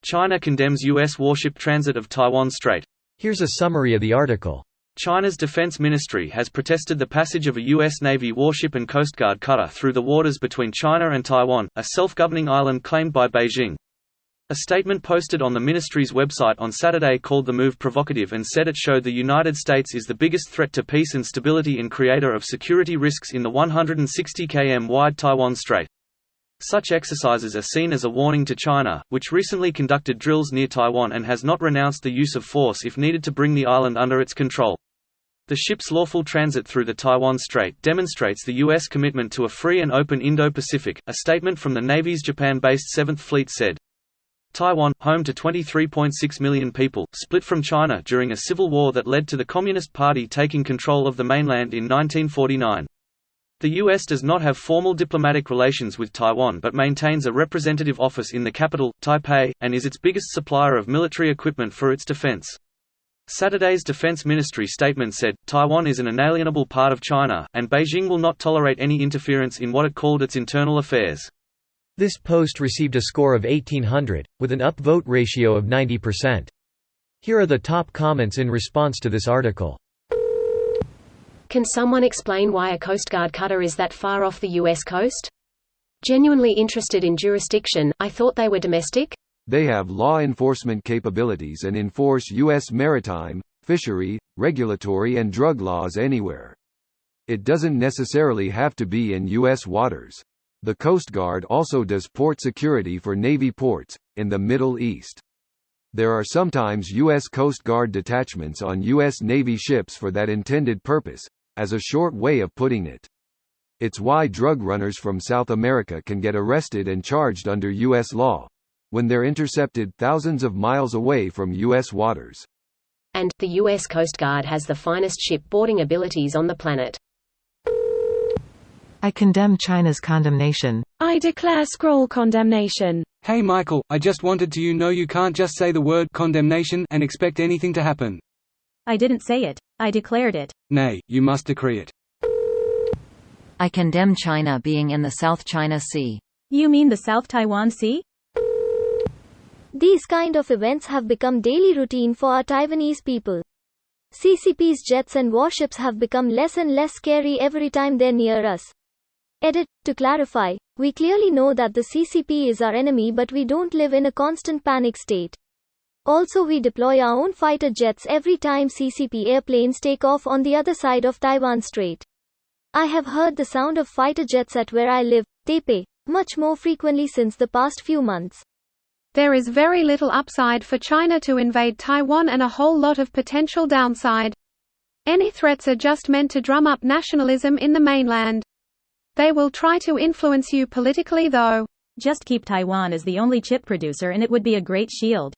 China condemns U.S. warship transit of Taiwan Strait. Here's a summary of the article. China's Defense Ministry has protested the passage of a U.S. Navy warship and Coast Guard cutter through the waters between China and Taiwan, a self-governing island claimed by Beijing. A statement posted on the ministry's website on Saturday called the move provocative and said it showed the United States is the biggest threat to peace and stability and creator of security risks in the 160 km wide Taiwan Strait. Such exercises are seen as a warning to China, which recently conducted drills near Taiwan and has not renounced the use of force if needed to bring the island under its control. The ship's lawful transit through the Taiwan Strait demonstrates the U.S. commitment to a free and open Indo-Pacific, a statement from the Navy's Japan-based 7th Fleet said. Taiwan, home to 23.6 million people, split from China during a civil war that led to the Communist Party taking control of the mainland in 1949. The U.S. does not have formal diplomatic relations with Taiwan but maintains a representative office in the capital, Taipei, and is its biggest supplier of military equipment for its defense. Saturday's Defense Ministry statement said, Taiwan is an inalienable part of China, and Beijing will not tolerate any interference in what it called its internal affairs. This post received a score of 1800, with an upvote ratio of 90%. Here are the top comments in response to this article. Can someone explain why a Coast Guard cutter is that far off the U.S. coast? Genuinely interested in jurisdiction, I thought they were domestic? They have law enforcement capabilities and enforce U.S. maritime, fishery, regulatory and drug laws anywhere. It doesn't necessarily have to be in U.S. waters. The Coast Guard also does port security for Navy ports, in the Middle East. There are sometimes U.S. Coast Guard detachments on U.S. Navy ships for that intended purpose, as a short way of putting it. It's why drug runners from South America can get arrested and charged under U.S. law, when they're intercepted thousands of miles away from U.S. waters. And, the U.S. Coast Guard has the finest ship-boarding abilities on the planet. I condemn China's condemnation. I declare scroll condemnation. Hey Michael, I just wanted to know you can't just say the word condemnation and expect anything to happen. I didn't say it, I declared it. Nay, you must decree it. I condemn China being in the South China Sea. You mean the South Taiwan Sea? These kind of events have become daily routine for our Taiwanese people. CCP's jets and warships have become less and less scary every time they're near us. Edit. To clarify, we clearly know that the CCP is our enemy, but we don't live in a constant panic state. Also, we deploy our own fighter jets every time CCP airplanes take off on the other side of Taiwan Strait. I have heard the sound of fighter jets at where I live, Taipei, much more frequently since the past few months. There is very little upside for China to invade Taiwan and a whole lot of potential downside. Any threats are just meant to drum up nationalism in the mainland. They will try to influence you politically though. Just keep Taiwan as the only chip producer and it would be a great shield.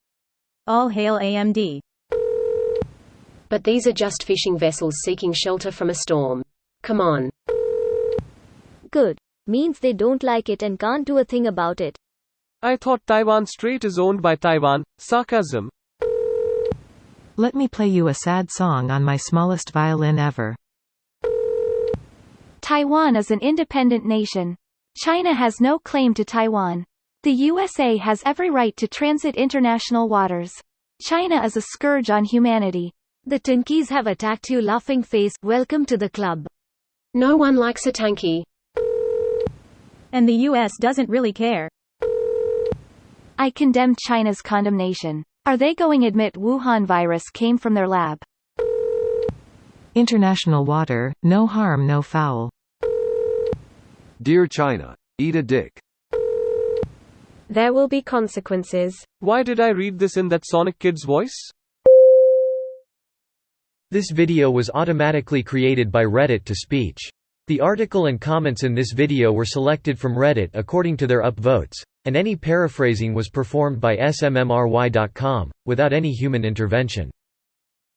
All hail AMD. But these are just fishing vessels seeking shelter from a storm. Come on. Good. Means they don't like it and can't do a thing about it. I thought Taiwan Strait is owned by Taiwan. Sarcasm. Let me play you a sad song on my smallest violin ever. Taiwan is an independent nation. China has no claim to Taiwan. The USA has every right to transit international waters. China is a scourge on humanity. The Tankies have attacked you, laughing face. Welcome to the club. No one likes a tanky. And the US doesn't really care. I condemn China's condemnation. Are they going to admit Wuhan virus came from their lab? International water, no harm no foul. Dear China, eat a dick. There will be consequences. Why did I read this in that Sonic Kid's voice? This video was automatically created by Reddit to speech. The article and comments in this video were selected from Reddit according to their upvotes, and any paraphrasing was performed by smmry.com, without any human intervention.